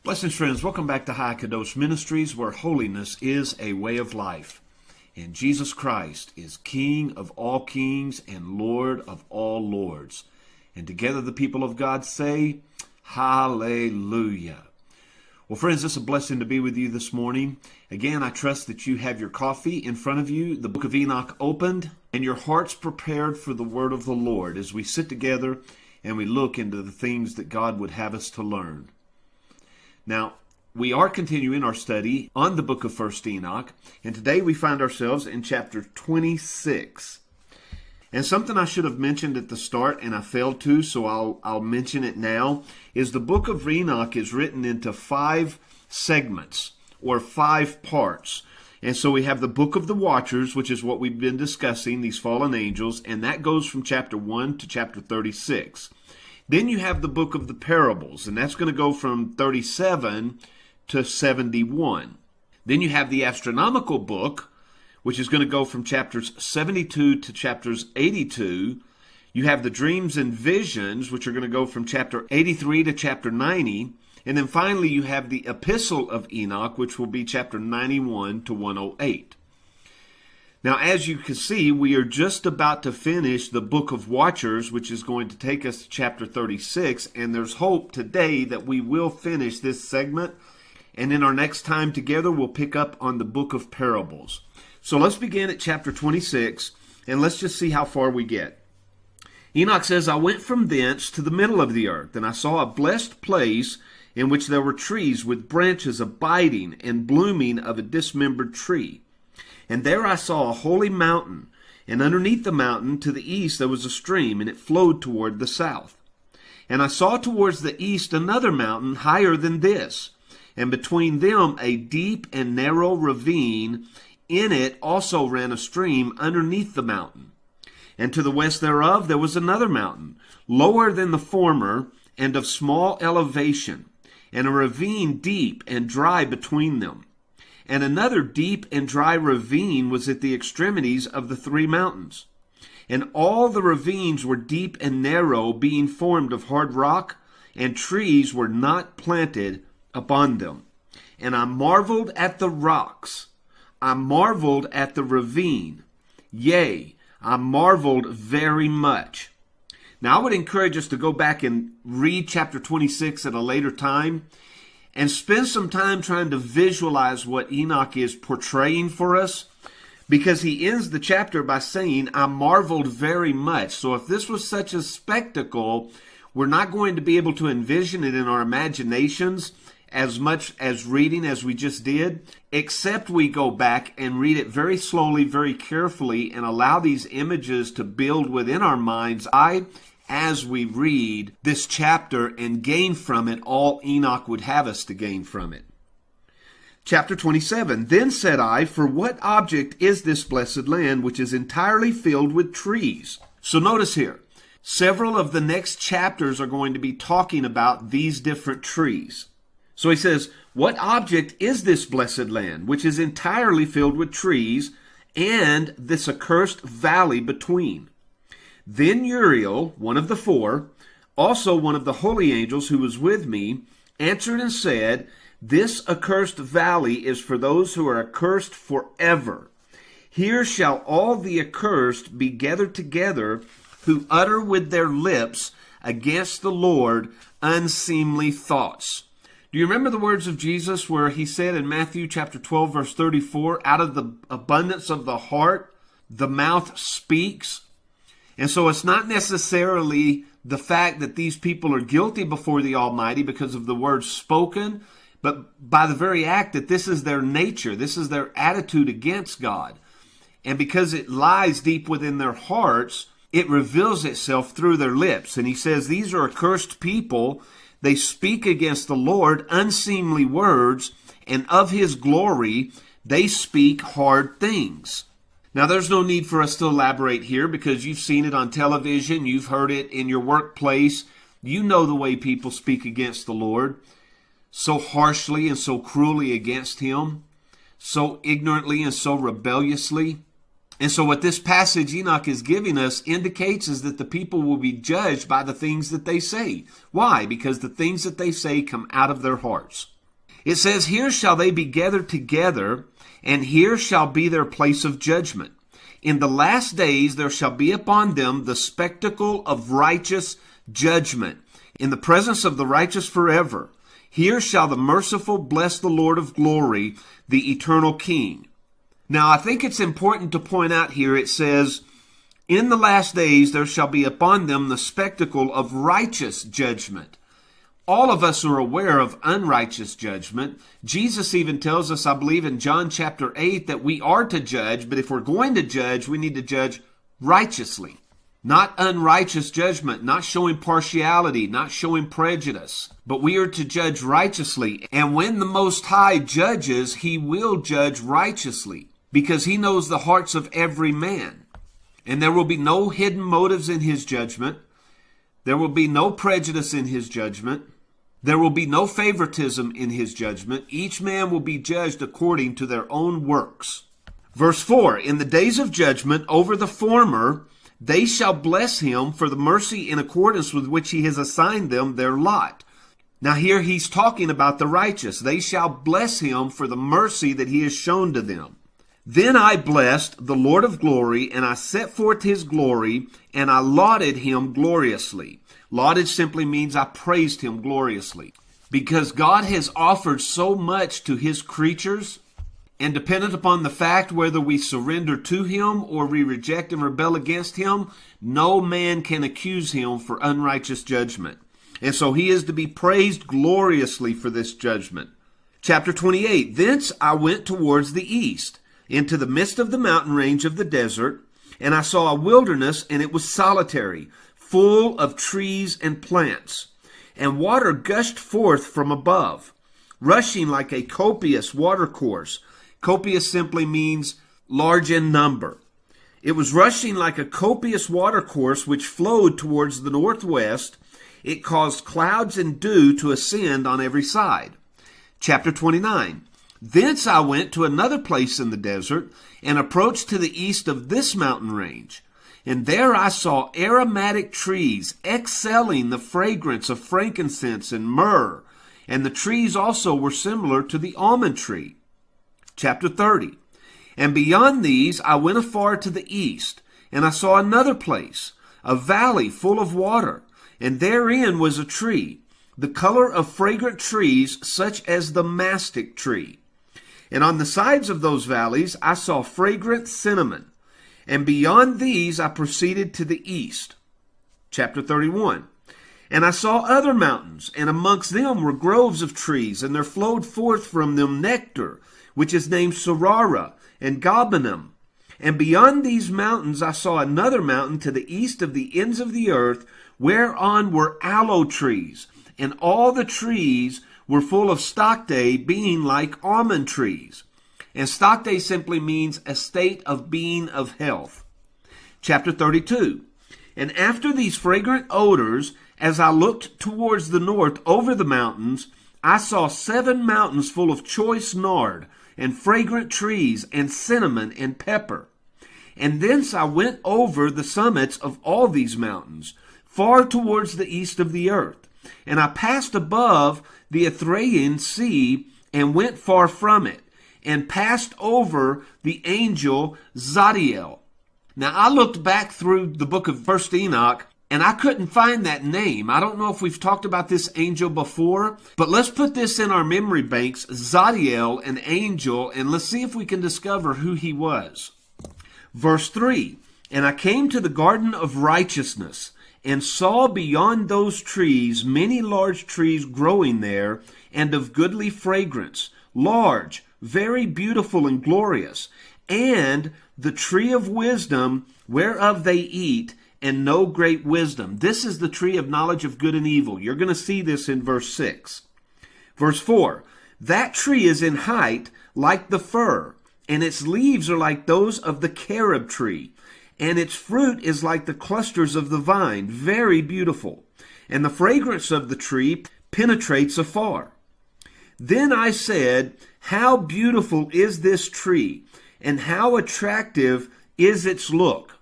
Blessings, friends. Welcome back to High Kadosh Ministries, where holiness is a way of life. And Jesus Christ is King of all kings and Lord of all lords. And together the people of God say, Hallelujah. Well, friends, it's a blessing to be with you this morning. Again, I trust that you have your coffee in front of you, the book of Enoch opened, and your hearts prepared for the word of the Lord as we sit together and we look into the things that God would have us to learn. Now, we are continuing our study on the book of 1 Enoch, and today we find ourselves in chapter 26. And something I should have mentioned at the start, and I failed to, so I'll mention it now, is the book of Enoch is written into 5 segments, or 5 parts. And so we have the book of the Watchers, which is what we've been discussing, these fallen angels, and that goes from chapter 1 to chapter 36. Then you have the book of the parables, and that's going to go from 37 to 71. Then you have the astronomical book, which is going to go from chapters 72 to chapters 82. You have the dreams and visions, which are going to go from chapter 83 to chapter 90. And then finally you have the epistle of Enoch, which will be chapter 91 to 108. Now, as you can see, we are just about to finish the book of Watchers, which is going to take us to chapter 36, and there's hope today that we will finish this segment, and in our next time together, we'll pick up on the book of Parables. So let's begin at chapter 26, and let's just see how far we get. Enoch says, I went from thence to the middle of the earth, and I saw a blessed place in which there were trees with branches abiding and blooming of a dismembered tree. And there I saw a holy mountain, and underneath the mountain to the east there was a stream, and it flowed toward the south. And I saw towards the east another mountain higher than this, and between them a deep and narrow ravine. In it also ran a stream underneath the mountain. And to the west thereof there was another mountain, lower than the former, and of small elevation, and a ravine deep and dry between them. And another deep and dry ravine was at the extremities of the 3 mountains. And all the ravines were deep and narrow, being formed of hard rock, and trees were not planted upon them. And I marveled at the rocks. I marveled at the ravine. Yea, I marveled very much. Now, I would encourage us to go back and read chapter 26 at a later time, and spend some time trying to visualize what Enoch is portraying for us, because he ends the chapter by saying, I marveled very much. So if this was such a spectacle, we're not going to be able to envision it in our imaginations as much as reading as we just did, except we go back and read it very slowly, very carefully, and allow these images to build within our mind's eye as we read this chapter and gain from it all Enoch would have us to gain from it. Chapter 27, Then said I, For what object is this blessed land which is entirely filled with trees? So notice here, several of the next chapters are going to be talking about these different trees. So he says, What object is this blessed land which is entirely filled with trees, and this accursed valley between? Then Uriel, one of the 4, also one of the holy angels who was with me, answered and said, This accursed valley is for those who are accursed forever. Here shall all the accursed be gathered together, who utter with their lips against the Lord unseemly thoughts. Do you remember the words of Jesus where he said in Matthew chapter 12, verse 34, Out of the abundance of the heart, the mouth speaks? And so it's not necessarily the fact that these people are guilty before the Almighty because of the words spoken, but by the very act that this is their nature, this is their attitude against God. And because it lies deep within their hearts, it reveals itself through their lips. And he says these are accursed people. They speak against the Lord unseemly words, and of his glory they speak hard things. Now, there's no need for us to elaborate here because you've seen it on television, you've heard it in your workplace. You know the way people speak against the Lord, so harshly and so cruelly against him, so ignorantly and so rebelliously. And so what this passage Enoch is giving us indicates is that the people will be judged by the things that they say. Why? Because the things that they say come out of their hearts. It says, here shall they be gathered together, and here shall be their place of judgment. In the last days there shall be upon them the spectacle of righteous judgment, in the presence of the righteous forever. Here shall the merciful bless the Lord of glory, the eternal King. Now, I think it's important to point out here, it says, in the last days there shall be upon them the spectacle of righteous judgment. All of us are aware of unrighteous judgment. Jesus even tells us, I believe in John chapter 8, that we are to judge, but if we're going to judge, we need to judge righteously. Not unrighteous judgment, not showing partiality, not showing prejudice, but we are to judge righteously. And when the Most High judges, He will judge righteously, because He knows the hearts of every man. And there will be no hidden motives in His judgment. There will be no prejudice in His judgment. There will be no favoritism in His judgment. Each man will be judged according to their own works. Verse 4, in the days of judgment over the former, they shall bless him for the mercy in accordance with which He has assigned them their lot. Now here he's talking about the righteous. They shall bless him for the mercy that He has shown to them. Then I blessed the Lord of glory, and I set forth His glory, and I lauded Him gloriously. Lauded simply means I praised Him gloriously. Because God has offered so much to His creatures, and dependent upon the fact whether we surrender to Him or we reject and rebel against Him, no man can accuse Him for unrighteous judgment. And so He is to be praised gloriously for this judgment. Chapter 28, thence I went towards the east, into the midst of the mountain range of the desert, and I saw a wilderness, and it was solitary, full of trees and plants. And water gushed forth from above, rushing like a copious watercourse. Copious simply means large in number. It was rushing like a copious watercourse which flowed towards the northwest. It caused clouds and dew to ascend on every side. Chapter 29. Thence I went to another place in the desert, and approached to the east of this mountain range. And there I saw aromatic trees, excelling the fragrance of frankincense and myrrh. And the trees also were similar to the almond tree. Chapter 30. And beyond these I went afar to the east, and I saw another place, a valley full of water, and therein was a tree, the color of fragrant trees, such as the mastic tree. And on the sides of those valleys I saw fragrant cinnamon, and beyond these I proceeded to the east. Chapter 31. And I saw other mountains, and amongst them were groves of trees, and there flowed forth from them nectar, which is named Sorara and Gabanim. And beyond these mountains I saw another mountain to the east of the ends of the earth, whereon were aloe trees, and all the trees were full of stockday, being like almond trees. And stockday simply means a state of being of health. Chapter 32. And after these fragrant odors, as I looked towards the north over the mountains, I saw 7 mountains full of choice nard, and fragrant trees, and cinnamon, and pepper. And thence I went over the summits of all these mountains, far towards the east of the earth. And I passed above the Ethraean sea, and went far from it, and passed over the angel Zadiel. Now I looked back through the book of 1 Enoch, and I couldn't find that name. I don't know if we've talked about this angel before, but let's put this in our memory banks, Zadiel, an angel, and let's see if we can discover who he was. Verse 3, and I came to the garden of righteousness, and saw beyond those trees many large trees growing there, and of goodly fragrance, large, very beautiful and glorious, and the tree of wisdom, whereof they eat, and know great wisdom. This is the tree of knowledge of good and evil. You're going to see this in verse 6. Verse 4, that tree is in height like the fir, and its leaves are like those of the carob tree, and its fruit is like the clusters of the vine, very beautiful. And the fragrance of the tree penetrates afar. Then I said, how beautiful is this tree, and how attractive is its look.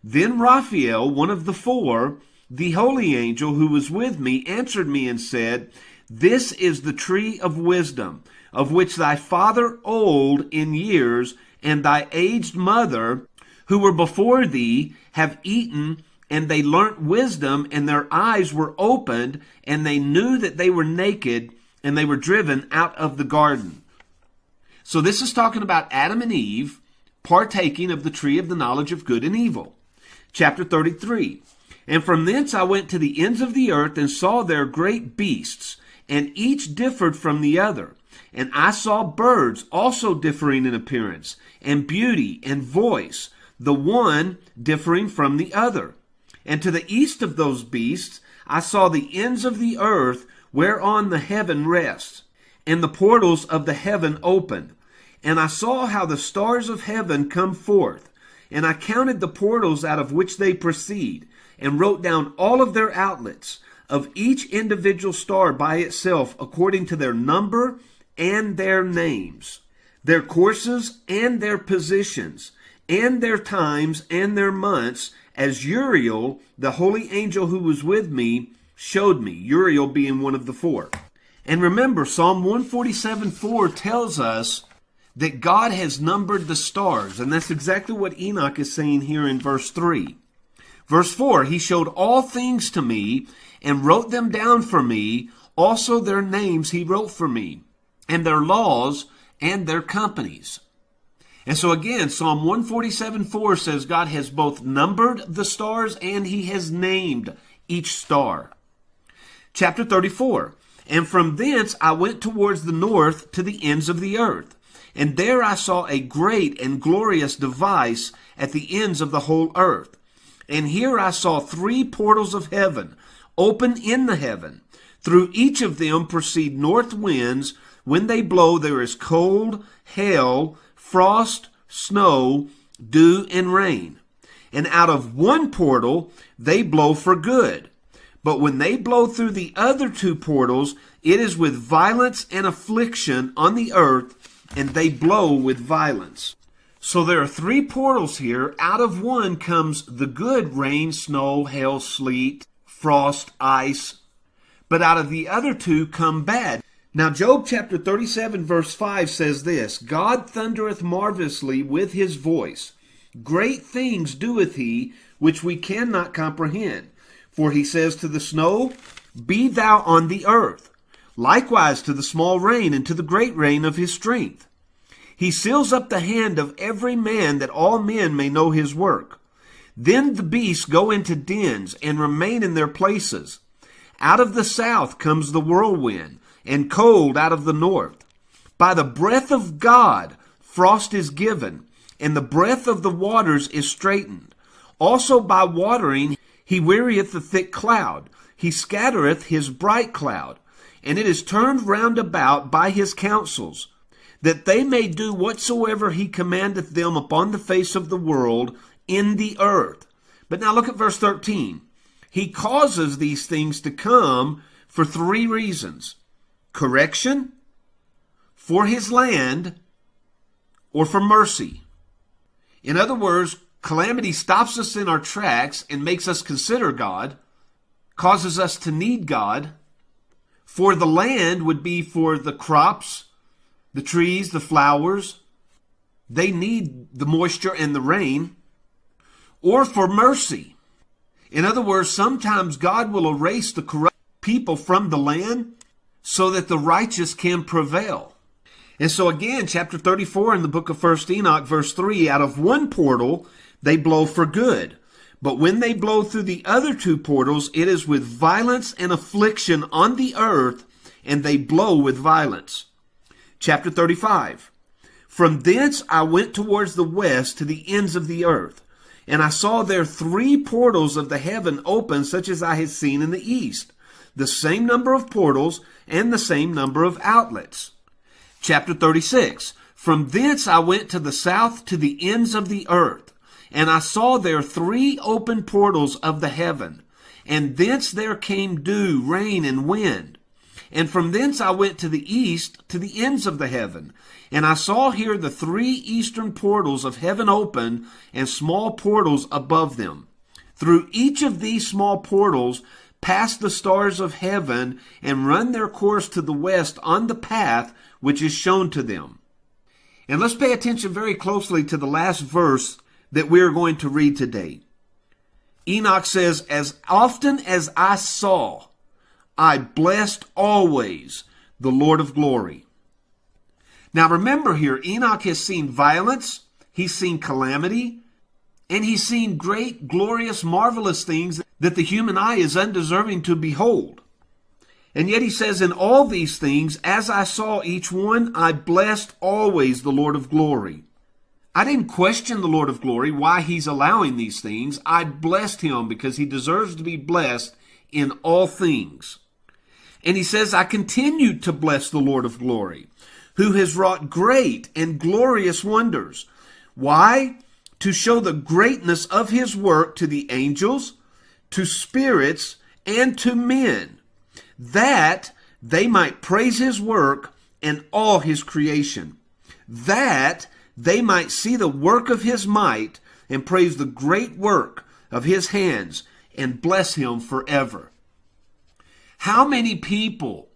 Then Raphael, one of the four, the holy angel who was with me, answered me and said, This is the tree of wisdom, of which thy father old in years and thy aged mother, who were before thee, have eaten, and they learnt wisdom, and their eyes were opened, and they knew that they were naked, and they were driven out of the garden. So this is talking about Adam and Eve partaking of the tree of the knowledge of good and evil. Chapter 33. And from thence I went to the ends of the earth, and saw there great beasts, and each differed from the other. And I saw birds also differing in appearance, and beauty, and voice, the one differing from the other. And to the east of those beasts I saw the ends of the earth, whereon the heaven rests, and the portals of the heaven opened. And I saw how the stars of heaven come forth, and I counted the portals out of which they proceed, and wrote down all of their outlets, of each individual star by itself, according to their number and their names, their courses and their positions, and their times and their months, as Uriel, the holy angel who was with me, showed me. Uriel being one of the four. And remember, Psalm 147:4 tells us that God has numbered the stars. And that's exactly what Enoch is saying here in verse 3. Verse 4, He showed all things to me and wrote them down for me. Also their names He wrote for me, and their laws and their companies. And so again, Psalm 147:4 says God has both numbered the stars and He has named each star. Chapter 34. And from thence I went towards the north to the ends of the earth. And there I saw a great and glorious device at the ends of the whole earth. And here I saw 3 portals of heaven, open in the heaven. Through each of them proceed north winds. When they blow, there is cold, hail, frost, snow, dew, and rain. And out of one portal they blow for good. But when they blow through the other 2 portals, it is with violence and affliction on the earth, and they blow with violence. So there are 3 portals here. Out of one comes the good rain, snow, hail, sleet, frost, ice. But out of the other 2 come bad. Now Job chapter 37 verse 5 says this, God thundereth marvelously with His voice. Great things doeth He, which we cannot comprehend. For He says to the snow, Be thou on the earth. Likewise to the small rain, and to the great rain of His strength. He seals up the hand of every man, that all men may know his work. Then the beasts go into dens, and remain in their places. Out of the south comes the whirlwind, and cold out of the north. By the breath of God frost is given, and the breath of the waters is straitened. Also by watering He wearieth the thick cloud. He scattereth His bright cloud, and it is turned round about by His counsels, that they may do whatsoever He commandeth them upon the face of the world in the earth. But now look at verse 13. He causes these things to come for 3 reasons. Correction, for His land, or for mercy. In other words, calamity stops us in our tracks and makes us consider God, causes us to need God. For the land would be for the crops, the trees, the flowers. They need the moisture and the rain. Or for mercy. In other words, sometimes God will erase the corrupt people from the land so that the righteous can prevail. And so again, chapter 34 in the book of 1 Enoch, verse 3, out of one portal they blow for good. But when they blow through the other 2 portals, it is with violence and affliction on the earth, and they blow with violence. Chapter 35. From thence I went towards the west to the ends of the earth, and I saw there 3 portals of the heaven open, such as I had seen in the east. The same number of portals and the same number of outlets. Chapter 36. From thence I went to the south to the ends of the earth, and I saw there 3 open portals of the heaven, and thence there came dew, rain, and wind. And from thence I went to the east, to the ends of the heaven. And I saw here the 3 eastern portals of heaven open, and small portals above them. Through each of these small portals pass the stars of heaven, and run their course to the west on the path which is shown to them. And let's pay attention very closely to the last verse that we're going to read today. Enoch says, as often as I saw, I blessed always the Lord of glory. Now remember here, Enoch has seen violence, he's seen calamity, and he's seen great, glorious, marvelous things that the human eye is undeserving to behold. And yet he says, in all these things, as I saw each one, I blessed always the Lord of glory. I didn't question the Lord of glory, why he's allowing these things. I blessed him because he deserves to be blessed in all things. And he says, I continued to bless the Lord of glory, who has wrought great and glorious wonders. Why? To show the greatness of his work to the angels, to spirits, and to men, that they might praise his work and all his creation, that they might see the work of his might and praise the great work of his hands and bless him forever. How many people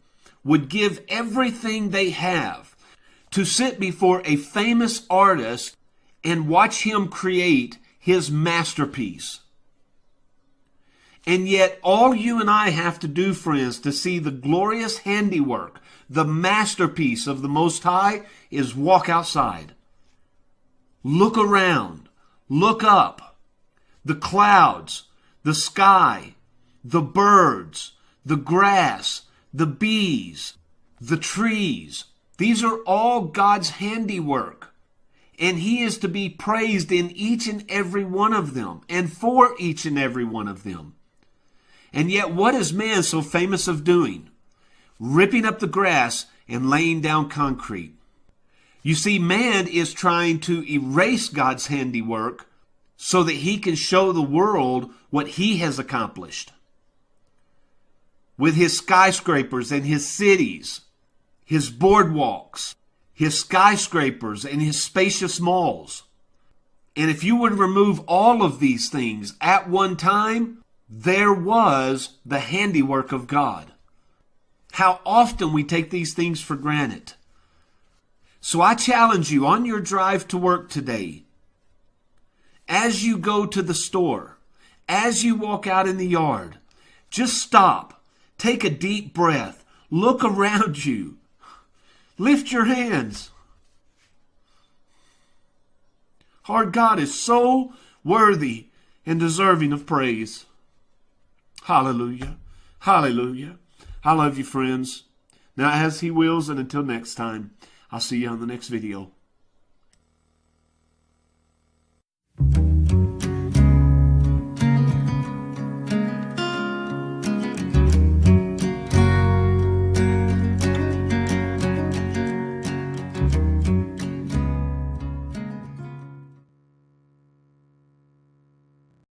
would give everything they have to sit before a famous artist and watch him create his masterpiece? And yet all you and I have to do, friends, to see the glorious handiwork, the masterpiece of the Most High, is walk outside. Look around. Look up. The clouds, the sky, the birds, the grass, the bees, the trees. These are all God's handiwork. And he is to be praised in each and every one of them, and for each and every one of them. And yet what is man so famous of doing? Ripping up the grass and laying down concrete. You see, man is trying to erase God's handiwork so that he can show the world what he has accomplished. With his skyscrapers and his cities, his boardwalks, his skyscrapers and his spacious malls. And if you would remove all of these things at one time, there was the handiwork of God. How often we take these things for granted. So I challenge you on your drive to work today, as you go to the store, as you walk out in the yard, just stop, take a deep breath, look around you, lift your hands. Our God is so worthy and deserving of praise. Hallelujah. Hallelujah. I love you, friends. Now, as he wills, and until next time, I'll see you on the next video.